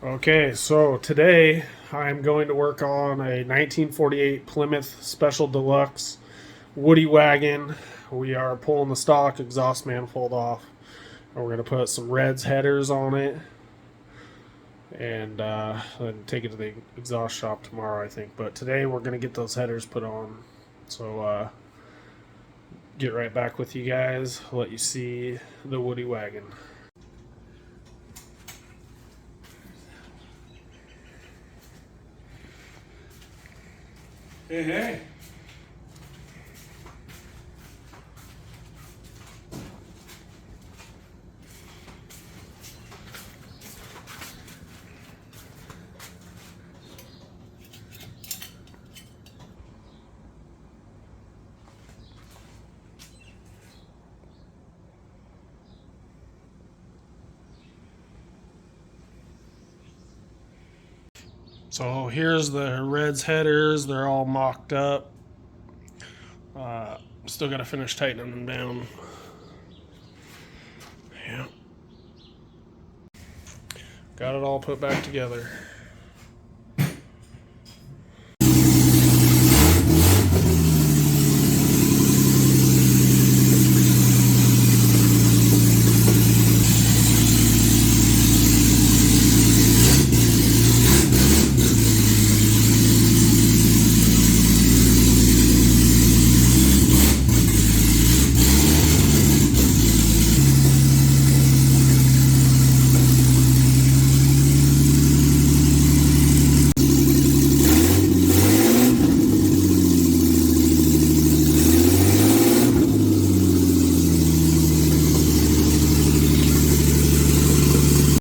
Okay, so today I'm going to work on a 1948 Plymouth Special Deluxe Woody Wagon. We are pulling the stock exhaust manifold off, and we're going to put some Reds headers on it, and then take it to the exhaust shop tomorrow, I think. But today we're going to get those headers put on. So get right back with you guys. Let you see the Woody Wagon. Hey, hey. So here's the Reds headers. They're all mocked up. Still got to finish tightening them down. Yeah. Got it all put back together.